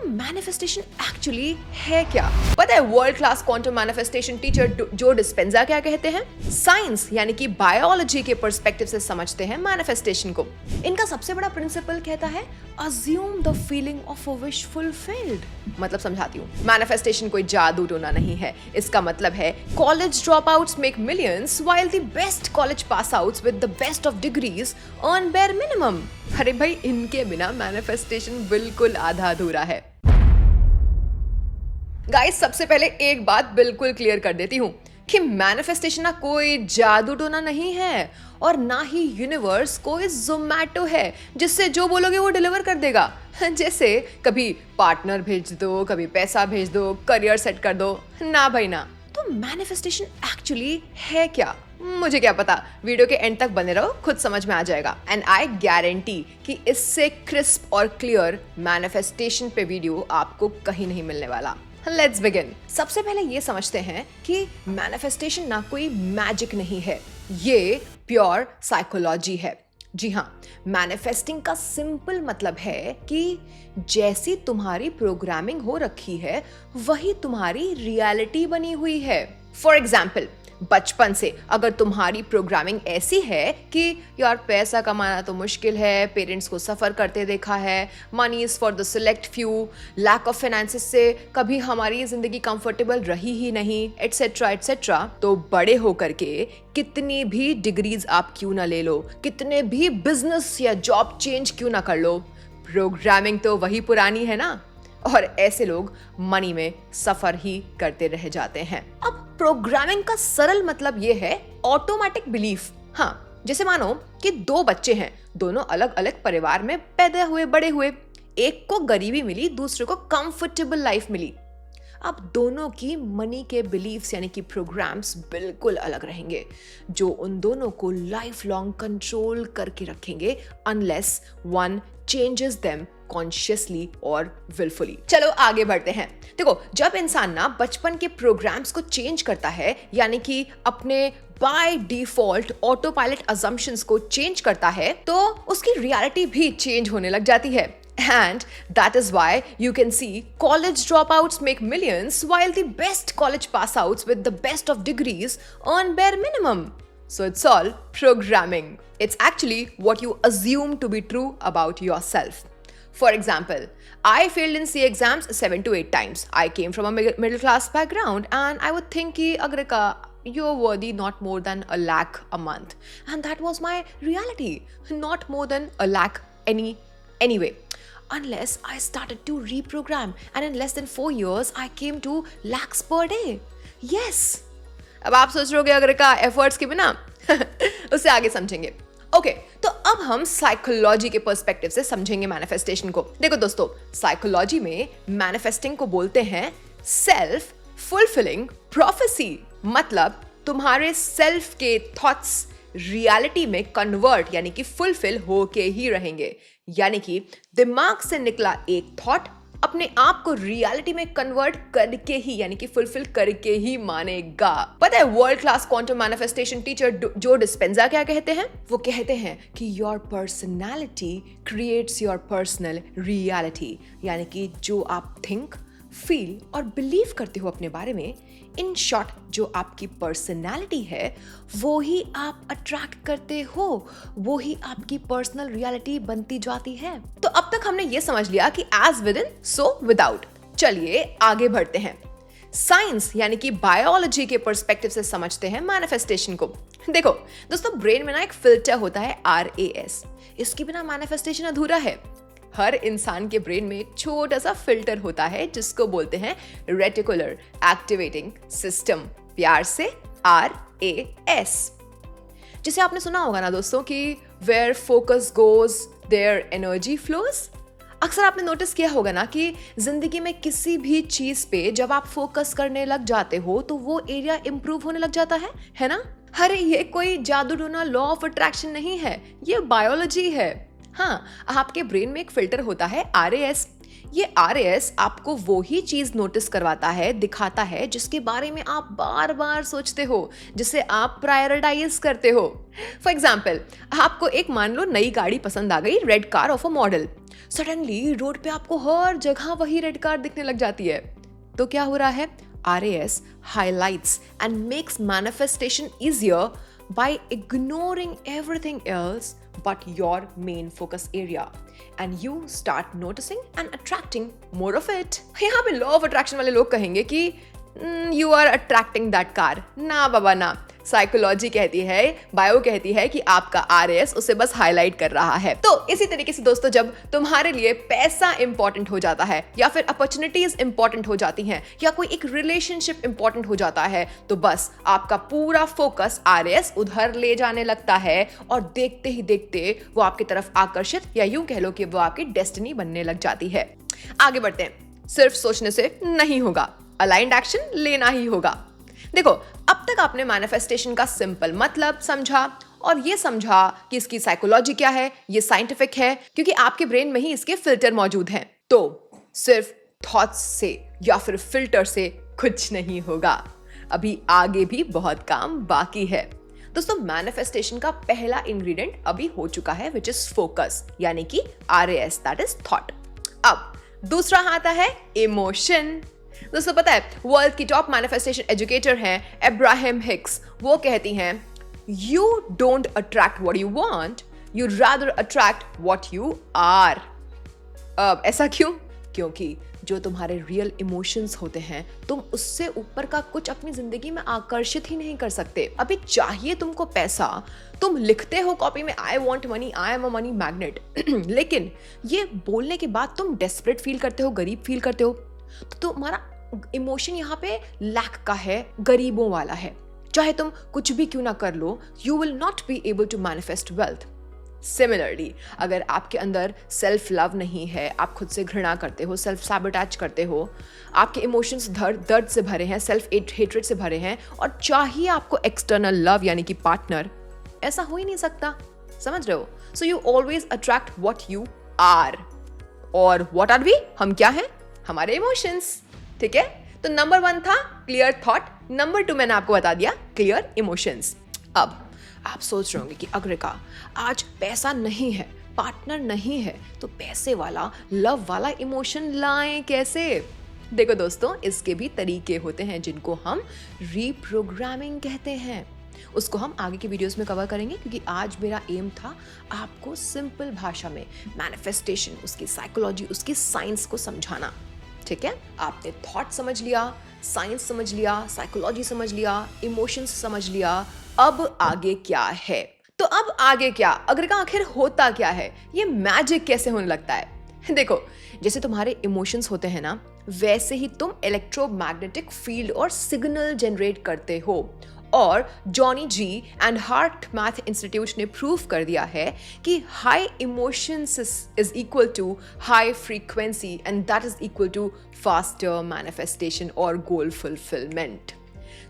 Manifestation actually है क्या? पता है world class quantum manifestation teacher जो डिस्पेंजा क्या कहते हैं? साइंस यानी कि बायोलॉजी के पर्सपेक्टिव से समझते हैं मैनिफेस्टेशन को। इनका सबसे बड़ा प्रिंसिपल कहता है assume the feeling of a wish fulfilled. मतलब समझाती हूँ, मैनिफेस्टेशन कोई जादू टोना नहीं है। इसका मतलब है college drop outs make millions while the best college pass outs with the best of degrees earn bare minimum. अरे भाई, इनके बिना मैनिफेस्टेशन बिल्कुल आधा अधूरा है। गाइस, सबसे पहले एक बात बिल्कुल क्लियर कर देती हूँ कि मैनिफेस्टेशन ना कोई जादू टोना नहीं है और ना ही यूनिवर्स कोई ज़ोमैटो है जिससे जो बोलोगे वो डिलीवर कर देगा। जैसे कभी पार्टनर भेज दो, कभी पैसा भेज दो, करियर सेट कर दो। ना भाई ना। तो मैनिफेस्टेशन एक्चुअली है क्या? मुझे क्या पता, वीडियो के एंड तक बने रहो, खुद समझ में आ जाएगा। एंड आई गारंटी कि इससे क्रिस्प और क्लियर मैनिफेस्टेशन पे वीडियो आपको कहीं नहीं मिलने वाला। Let's begin. सबसे पहले ये समझते हैं कि मैनिफेस्टेशन ना कोई मैजिक नहीं है, ये प्योर साइकोलॉजी है। जी हाँ, मैनिफेस्टिंग का सिंपल मतलब है कि जैसी तुम्हारी प्रोग्रामिंग हो रखी है वही तुम्हारी रियलिटी बनी हुई है। फॉर एग्जाम्पल, बचपन से अगर तुम्हारी प्रोग्रामिंग ऐसी है कि यार पैसा कमाना तो मुश्किल है, पेरेंट्स को सफ़र करते देखा है, money is for the select few, lack of finances से कभी हमारी ज़िंदगी कंफर्टेबल रही ही नहीं, एटसेट्रा एटसेट्रा, तो बड़े होकर के कितनी भी डिग्रीज आप क्यों ना ले लो, कितने भी बिजनेस या जॉब चेंज क्यों ना कर लो, प्रोग्रामिंग तो वही पुरानी है ना। और ऐसे लोग मनी में सफर ही करते रह जाते हैं। अब प्रोग्रामिंग का सरल मतलब ये है ऑटोमेटिक बिलीफ। हाँ, जैसे मानो कि दो बच्चे हैं, दोनों अलग अलग परिवार में पैदा हुए बड़े हुए, एक को गरीबी मिली, दूसरे को कंफर्टेबल लाइफ मिली। अब दोनों की मनी के बिलीफ्स यानी कि प्रोग्राम्स बिल्कुल अलग रहेंगे, जो उन दोनों को लाइफ लॉन्ग कंट्रोल करके रखेंगे unless one changes them consciously और विलफुली। चलो आगे बढ़ते हैं। देखो, जब इंसान ना बचपन के प्रोग्राम्स को चेंज करता है, यानी कि अपने by default auto pilot assumptions को चेंज करता है, तो उसकी रियलिटी भी चेंज होने लग जाती है। And that is why you can see college dropouts make millions while the best college passouts with the best of degrees earn bare minimum. So it's all programming. It's actually what you assume to be true about yourself. For example, I failed in CA exams 7 to 8 times. I came from a middle class background and I would think ki Agrika, you're worthy not more than a lakh a month. And that was my reality. Not more than a lakh anyway. Unless I started to reprogram and in less than 4 years I came to lakhs per day. Yes. अब आप सोच रहे होगे अगर का efforts के बिना उससे आगे समझेंगे। ओके, तो अब हम साइकोलॉजी के पर्सपेक्टिव से समझेंगे मैनिफेस्टेशन को। देखो दोस्तों, साइकोलॉजी में मैनिफेस्टिंग को बोलते हैं सेल्फ फुलफिलिंग प्रोफेसी। मतलब तुम्हारे सेल्फ के थॉट्स रियलिटी में कन्वर्ट यानी कि फुलफिल होके ही रहेंगे। यानी कि दिमाग से निकला एक थॉट अपने आप को रियलिटी में कन्वर्ट करके ही यानी कि फुलफिल करके ही मानेगा। पता है world class quantum manifestation teacher जो डिस्पेंजा क्या कहते हैं? वो कहते हैं कि your personality creates your personal reality. यानी कि जो आप थिंक, फील और बिलीव करते हो अपने बारे में, इन शॉर्ट जो आपकी पर्सनैलिटी है वो ही आप अट्रैक्ट करते हो, वो ही आपकी पर्सनल रियलिटी बनती जाती है। तो अब तक हमने ये समझ लिया कि as within so without. चलिए आगे बढ़ते हैं। साइंस यानी कि बायोलॉजी के पर्सपेक्टिव से समझते हैं मैनिफेस्टेशन को। देखो दोस्तों, ब्रेन में ना एक फिल्टर होता है RAS। इसके बिना मैनिफेस्टेशन अधूरा है। हर इंसान के ब्रेन में एक छोटा सा फिल्टर होता है जिसको बोलते हैं रेटिकुलर एक्टिवेटिंग सिस्टम, प्यार से RAS। जिसे आपने सुना होगा ना दोस्तों कि where focus goes there energy flows. अक्सर आपने नोटिस किया होगा ना कि जिंदगी में किसी भी चीज पे जब आप फोकस करने लग जाते हो तो वो एरिया इंप्रूव होने लग जाता है ना? अरे ये कोई जादू टोना लॉ ऑफ अट्रैक्शन नहीं है, ये बायोलॉजी है। हाँ, आपके ब्रेन में एक फिल्टर होता है RAS। ये RAS आपको वो ही चीज नोटिस करवाता है, दिखाता है जिसके बारे में आप बार बार सोचते हो, जिसे आप प्रायोरिटाइज करते हो। फॉर एग्जाम्पल, आपको एक मान लो नई गाड़ी पसंद आ गई, red car of a model. Suddenly road पे आपको हर जगह वही रेड कार दिखने लग जाती है। तो क्या हो रहा है? RAS highlights and makes manifestation easier by ignoring everything else but your main focus area, and you start noticing and attracting more of it. यहाँ पे लॉ ऑफ अट्रैक्शन वाले लोग कहेंगे कि you are attracting that car. ना बाबा ना, psychology कहती है, बायो कहती है कि आपका RAS उसे बस हाईलाइट कर रहा है। तो इसी तरीके से दोस्तों, जब तुम्हारे लिए पैसा इंपॉर्टेंट हो जाता है, या फिर अपॉर्चुनिटीज इंपॉर्टेंट हो जाती हैं, या कोई एक रिलेशनशिप इंपॉर्टेंट हो जाता है, तो बस आपका पूरा फोकस RAS उधर ले जाने लगता है, और देखते ही देखते वो आपकी तरफ आकर्षित, या यूं कह लो कि वो आपकी डेस्टिनी बनने लग जाती है। आगे बढ़ते हैं। सिर्फ सोचने से नहीं होगा, अलाइंड एक्शन लेना ही होगा। देखो, अब तक आपने मैनिफेस्टेशन का सिंपल मतलब समझा, और ये समझा कि इसकी साइकोलॉजी क्या है, ये साइंटिफिक है, क्योंकि आपके ब्रेन में ही इसके फिल्टर मौजूद हैं। तो सिर्फ थॉट्स से या फिर फिल्टर से कुछ नहीं होगा, अभी आगे भी बहुत काम बाकी है। दोस्तों, मैनिफेस्टेशन का पहला इंग्रेडिएंट अभी हो चुका है, विच इज फोकस, यानी कि RAS, दैट इज थॉट। अब दूसरा आता है इमोशन। दोस्तों, पता है, वर्ल्ड की टॉप मैनिफेस्टेशन एजुकेटर हैं अब्राहम हिक्स। वो कहती हैं, you don't attract what you want, you rather attract what you are. अब ऐसा क्यों? क्योंकि जो तुम्हारे रियल इमोशंस होते हैं, तुम उससे ऊपर का कुछ अपनी जिंदगी में आकर्षित ही नहीं कर सकते। अभी चाहिए तुमको पैसा, तुम लिखते हो कॉपी में I want money, I am a money magnet, लेकिन ये बोलने के बाद तुम डेस्परेट फील करते हो, गरीब फील करते हो, तो तुम्हारा इमोशन यहाँ पे लैक का है, गरीबों वाला है। चाहे तुम कुछ भी क्यों ना कर लो, you will not be able to manifest wealth. Similarly, अगर आपके अंदर सेल्फ लव नहीं है, आप खुद से घृणा करते हो, सेल्फ सैबोटेज करते हो, आपके इमोशंस दर्द से भरे हैं, सेल्फ हेट्रेड से भरे हैं, और चाहिए आपको एक्सटर्नल लव यानी कि पार्टनर, ऐसा हो ही नहीं सकता। समझ रहे हो? So you always attract what you are. और व्हाट आर वी? हम क्या हैं? हमारे इमोशंस। ठीक है? तो नंबर 1 था क्लियर थॉट, नंबर 2 मैंने आपको बता दिया क्लियर इमोशंस। अब आप सोच रहे होंगे कि अग्रिका, आज पैसा नहीं है, पार्टनर नहीं है, तो पैसे वाला, लव वाला इमोशन लाएं कैसे? देखो दोस्तों, इसके भी तरीके होते हैं जिनको हम रीप्रोग्रामिंग कहते हैं। उसको हम आगे की वीडियोस में कवर करेंगे, क्योंकि आज मेरा एम था आपको सिंपल भाषा में मैनिफेस्टेशन, उसकी साइकोलॉजी, उसकी साइंस को समझाना। ठीक है? आपने थॉट समझ लिया, साइंस समझ लिया, साइकोलॉजी समझ लिया, इमोशंस समझ लिया, अब आगे क्या है? तो अब आगे क्या? अगर का आखिर होता क्या है? ये मैजिक कैसे होने लगता है? देखो, जैसे तुम्हारे इमोशंस होते हैं ना, वैसे ही तुम इलेक्ट्रोमैग्नेटिक फील्ड और सिग्नल जनरेट करते हो। और जॉनी जी एंड हार्ट मैथ इंस्टीट्यूट ने प्रूव कर दिया है कि high emotions is equal to high frequency, and that is equal to faster manifestation और गोल फुलफिलमेंट।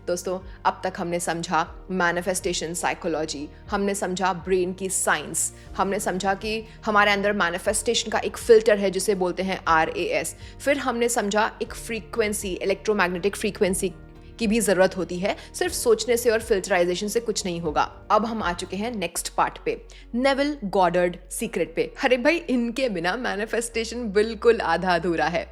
दोस्तों, अब तक हमने समझा मैनिफेस्टेशन साइकोलॉजी, हमने समझा ब्रेन की साइंस, हमने समझा कि हमारे अंदर मैनिफेस्टेशन का एक फिल्टर है जिसे बोलते हैं RAS, फिर हमने समझा एक फ्रीक्वेंसी, इलेक्ट्रोमैग्नेटिक फ्रीक्वेंसी की भी जरूरत होती है, सिर्फ सोचने से और फिल्टराइजेशन से कुछ नहीं होगा। अब हम आ चुके हैं नेक्स्ट पार्ट पे, नेविल गॉडर्ड सीक्रेट पे। अरे भाई, इनके बिना मैनिफेस्टेशन बिल्कुल आधा अधूरा है।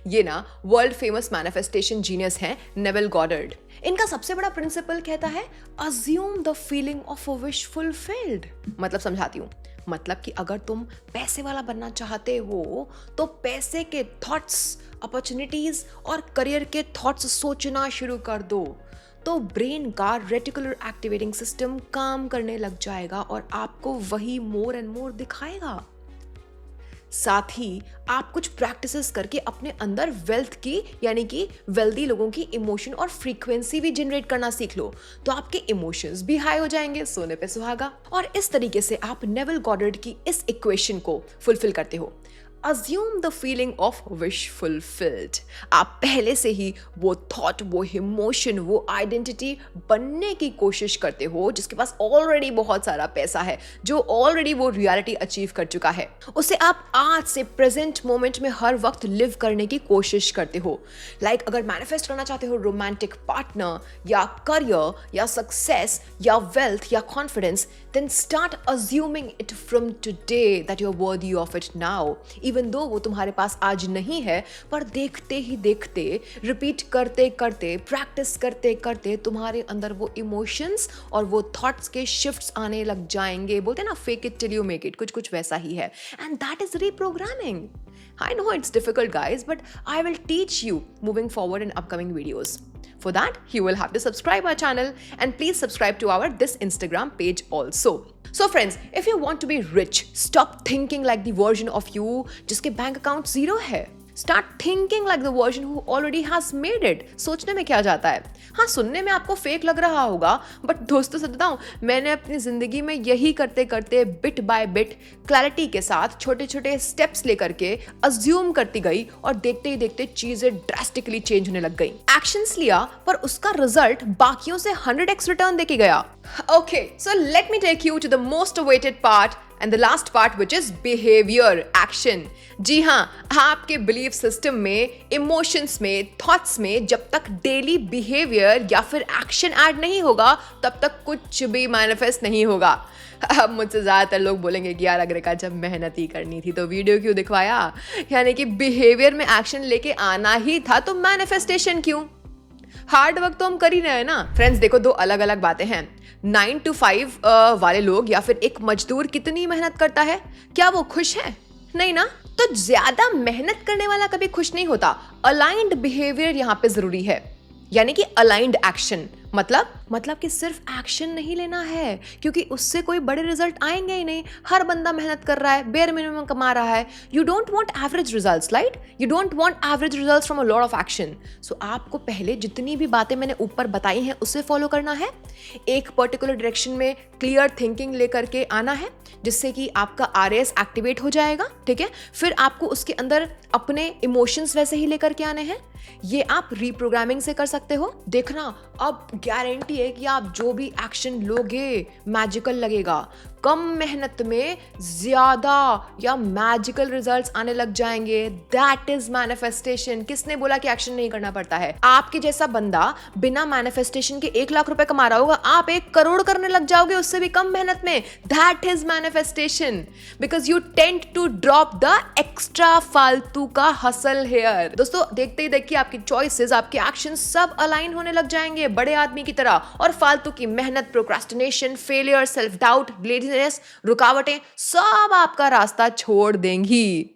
ये ना वर्ल्ड फेमस मैनिफेस्टेशन जीनियस हैं नेविल गॉडर्ड। इनका सबसे बड़ा प्रिंसिपल कहता है assume the feeling of a wish fulfilled. मतलब समझाती हूँ, मतलब कि अगर तुम पैसे वाला बनना चाहते हो तो पैसे के थॉट्स, अपॉर्चुनिटीज और करियर के थॉट्स सोचना शुरू कर दो, तो ब्रेन का रेटिकुलर एक्टिवेटिंग सिस्टम काम करने लग जाएगा और आपको वही मोर एंड मोर दिखाएगा। साथ ही आप कुछ प्रैक्टिसेस करके अपने अंदर वेल्थ की, यानी कि वेल्दी लोगों की इमोशन और फ्रीक्वेंसी भी जनरेट करना सीख लो, तो आपके इमोशंस भी हाई हो जाएंगे, सोने पे सुहागा। और इस तरीके से आप नेविल गॉडर्ड की इस इक्वेशन को फुलफिल करते हो। Assume the feeling of wish fulfilled. आप पहले से ही वो थॉट, वो इमोशन, वो आइडेंटिटी बनने की कोशिश करते हो जिसके पास ऑलरेडी बहुत सारा पैसा है, जो ऑलरेडी वो रियलिटी अचीव कर चुका है। उसे आप आज से प्रेजेंट मोमेंट में हर वक्त लिव करने की कोशिश करते हो। लाइक अगर मैनिफेस्ट करना चाहते हो रोमांटिक पार्टनर या करियर या सक्सेस या वेल्थ या confidence, then start assuming it from today that you are worthy of it now. Even though वो तुम्हारे पास आज नहीं है, पर देखते ही देखते, रिपीट करते करते, प्रैक्टिस करते करते तुम्हारे अंदर वो इमोशंस और वो थॉट्स के शिफ्ट्स आने लग जाएंगे। बोलते हैं ना, fake it till you make it, कुछ कुछ वैसा ही है। And that is reprogramming. I know it's difficult, guys, but I will teach you moving forward in upcoming videos. For that, you will have to subscribe our channel and please subscribe to our this Instagram page also. So friends, if you want to be rich, stop thinking like the version of you जिसके bank account 0 है. Start thinking like the version who already has made it. सोचने में क्या जाता है? हाँ, सुनने में आपको फेक लग रहा होगा, बट दोस्तों सच बताऊं, मैंने अपनी जिंदगी में यही करते करते बिट बाय बिट क्लैरिटी के साथ छोटे छोटे स्टेप्स लेकर के अज्यूम करती गई और देखते ही देखते चीजें ड्रास्टिकली चेंज होने लग गई। एक्शंस लिया पर उसका रिजल्ट बाकियों से 100x रिटर्न देके गया। Okay, so let me take you to the most awaited part and the last part, which is behavior, action. जी हाँ, आपके बिलीफ सिस्टम में, इमोशंस में, थॉट्स में जब तक डेली बिहेवियर या फिर एक्शन ऐड नहीं होगा, तब तक कुछ भी मैनिफेस्ट नहीं होगा। अब मुझसे ज़्यादातर लोग बोलेंगे कि यार अगर जब मेहनत ही करनी थी तो वीडियो क्यों दिखवाया, यानी कि बिहेवियर में एक्शन लेके आना ही था तो मैनिफेस्टेशन क्यों? हार्ड वर्क तो हम कर ही रहे हैं ना। फ्रेंड्स देखो, दो अलग अलग बातें हैं। 9 to 5 वाले लोग या फिर एक मजदूर कितनी मेहनत करता है, क्या वो खुश है? नहीं ना। तो ज्यादा मेहनत करने वाला कभी खुश नहीं होता। अलाइंड बिहेवियर यहाँ पे जरूरी है, यानी कि अलाइंड एक्शन। मतलब कि सिर्फ एक्शन नहीं लेना है, क्योंकि उससे कोई बड़े रिजल्ट आएंगे ही नहीं। हर बंदा मेहनत कर रहा है, बेयर मिनिमम कमा रहा है। You don't want average results, right? You don't want average results from a lot of action. So आपको पहले जितनी भी बातें मैंने ऊपर बताई हैं उसे फॉलो करना है। एक पर्टिकुलर डायरेक्शन में क्लियर थिंकिंग लेकर के आना है, जिससे कि आपका RAS एक्टिवेट हो जाएगा। ठीक है, फिर आपको उसके अंदर अपने इमोशंस वैसे ही लेकर के आने हैं। ये आप रीप्रोग्रामिंग से कर सकते हो। देखना, अब गारंटी है कि आप जो भी एक्शन लोगे मैजिकल लगेगा। कम मेहनत में ज्यादा या मैजिकल रिजल्ट्स आने लग जाएंगे। That is manifestation. किसने बोला कि एक्शन नहीं करना पड़ता है? आपके जैसा बंदा बिना मैनिफेस्टेशन के 1 लाख रुपए कमा रहा होगा, आप 1 करोड़ करने लग जाओगे उससे भी कम मेहनत में। That is manifestation, because you tend to drop the extra फालतू का हसल हेयर। दोस्तों देखते ही देखिए आपकी चॉइसेस, आपके एक्शन सब अलाइन होने लग जाएंगे बड़े आदमी की तरह, और फालतू की मेहनत, प्रोक्रास्टिनेशन, फेलियर, सेल्फ डाउट, रुकावटें सब आपका रास्ता छोड़ देंगी।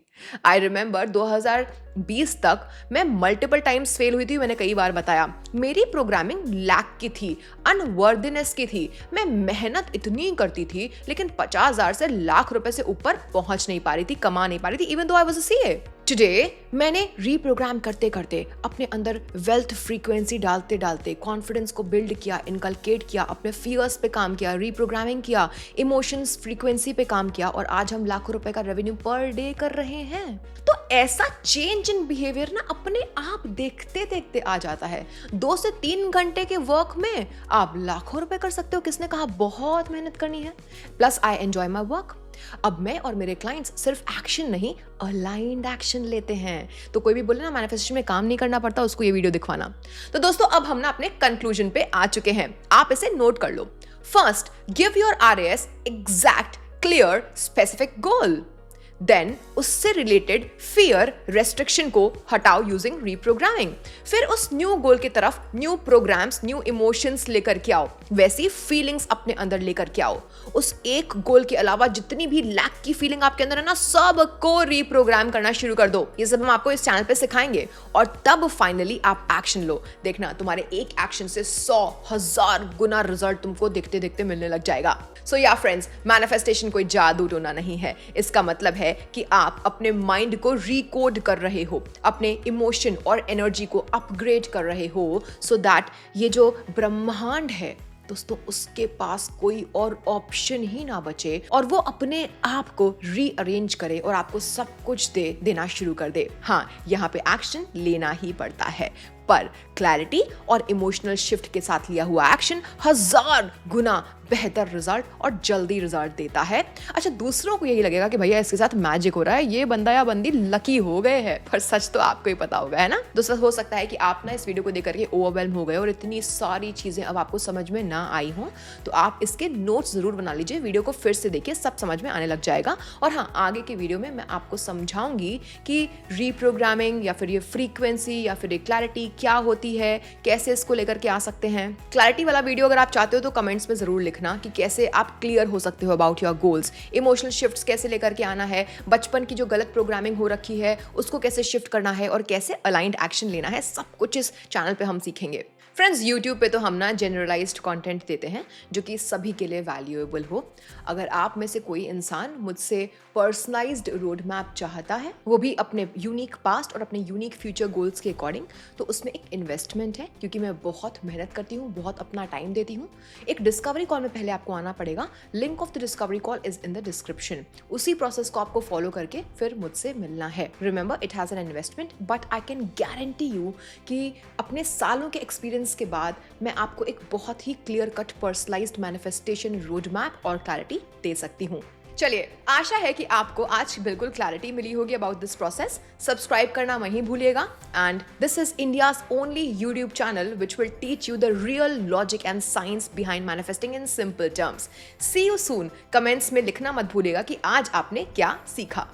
आई रिमेंबर 2020 तक मैं मल्टीपल टाइम्स फेल हुई थी। मैंने कई बार बताया, मेरी प्रोग्रामिंग लैक की थी, अनवर्दिनेस की थी। मैं मेहनत इतनी करती थी लेकिन 50,000 से लाख रुपए से ऊपर पहुंच नहीं पा रही थी, कमा नहीं पा रही थी, even though I was a CA। Today मैंने रीप्रोग्राम करते करते अपने अंदर वेल्थ फ्रीक्वेंसी डालते डालते कॉन्फिडेंस को बिल्ड किया, इनकलकेट किया, अपने फियर्स पे काम किया, रीप्रोग्रामिंग किया, इमोशंस फ्रीक्वेंसी पे काम किया, और आज हम लाखों रुपए का रेवेन्यू पर डे कर रहे हैं। तो ऐसा चेंज इन बिहेवियर ना अपने आप देखते देखते आ जाता है। 2 से 3 घंटे के वर्क में आप लाखों रुपए कर सकते हो। किसने कहा बहुत मेहनत करनी है? Plus I enjoy my work. अब मैं और मेरे क्लाइंट्स सिर्फ एक्शन नहीं, अलाइंड एक्शन लेते हैं। तो कोई भी बोले ना मैनिफेस्टेशन में काम नहीं करना पड़ता, उसको ये वीडियो दिखवाना। तो दोस्तों अब हम ना अपने कंक्लूजन पे आ चुके हैं, आप इसे नोट कर लो। First, give your RAS exact, clear, specific goal. Then उससे रिलेटेड फियर, रेस्ट्रिक्शन को हटाओ यूजिंग रीप्रोग्रामिंग। फिर उस न्यू गोल की तरफ न्यू प्रोग्राम्स, न्यू इमोशंस लेकर के आओ, वैसी फीलिंग्स अपने अंदर लेकर के आओ। उस एक गोल के अलावा जितनी भी लैक की फीलिंग आपके अंदर है ना, सबको रीप्रोग्राम करना शुरू कर दो। ये सब हम आपको इस चैनल पे सिखाएंगे, और तब फाइनली आप एक्शन लो। देखना, तुम्हारे एक एक्शन से 100,000 गुना रिजल्ट तुमको देखते देखते मिलने लग जाएगा। सो या फ्रेंड्स, मैनिफेस्टेशन कोई जादू टोना नहीं है। इसका मतलब है कि आप अपने माइंड को रिकोड कर रहे हो, अपने इमोशन और एनर्जी को अपग्रेड कर रहे हो, सो दैट ये जो ब्रह्मांड है दोस्तों उसके पास कोई और ऑप्शन ही ना बचे और वो अपने आप को रीअरेंज करे और आपको सब कुछ देना शुरू कर दे। हाँ, यहाँ पे एक्शन लेना ही पड़ता है, पर क्लैरिटी और इमोशनल शिफ्ट के साथ लिया हुआ एक्शन 1000 गुना बेहतर रिजल्ट और जल्दी रिजल्ट देता है। अच्छा, दूसरों को यही लगेगा कि भैया इसके साथ मैजिक हो रहा है, ये बंदा या बंदी लकी हो गए हैं, पर सच तो आपको ही पता होगा, है ना। दोस्तों हो सकता है कि आप ना इस वीडियो को देख करके ओवरवेल्म हो गए और इतनी सारी चीजें अब आपको समझ में ना आई हो, तो आप इसके नोट्स जरूर बना लीजिए, वीडियो को फिर से देखिए, सब समझ में आने लग जाएगा। और हाँ, आगे के वीडियो में मैं आपको समझाऊंगी कि रीप्रोग्रामिंग या फिर ये फ्रीक्वेंसी या फिर ये क्लैरिटी क्या होती है, कैसे इसको लेकर के आ सकते हैं। क्लैरिटी वाला वीडियो अगर आप चाहते हो तो कमेंट्स में जरूर लिखना कि कैसे आप क्लियर हो सकते हो about your goals. Emotional shifts कैसे लेकर के आना है, बचपन की जो गलत प्रोग्रामिंग हो रखी है उसको कैसे शिफ्ट करना है और कैसे अलाइंड एक्शन लेना है, सब कुछ इस चैनल पे हम सीखेंगे। फ्रेंड्स, यूट्यूब पे तो हम ना जनरलाइज्ड कंटेंट देते हैं जो कि सभी के लिए वैल्यूएबल हो। अगर आप में से कोई इंसान मुझसे पर्सनलाइज्ड रोड मैप चाहता है, वो भी अपने यूनिक पास्ट और अपने यूनिक फ्यूचर गोल्स के अकॉर्डिंग, तो उसमें एक इन्वेस्टमेंट है, क्योंकि मैं बहुत मेहनत करती हूँ, बहुत अपना टाइम देती हूँ। एक डिस्कवरी कॉल में पहले आपको आना पड़ेगा, link of the discovery call is in the description. उसी प्रोसेस को आपको फॉलो करके फिर मुझसे मिलना है। Remember, it has an investment, but I can guarantee you कि अपने सालों के एक्सपीरियंस के बाद मैं आपको एक बहुत ही clear cut personalised manifestation road map और क्लैरिटी दे सकती हूँ। चलिए, आशा है कि आपको आज बिल्कुल क्लैरिटी मिली होगी अबाउट दिस प्रोसेस। सब्सक्राइब करना नहीं भूलिएगा। And this is India's only YouTube channel which will teach you the real logic and science behind manifesting in simple terms. See you soon. Comments में लिखना मत भूलिएगा कि आज आपने क्या सीखा।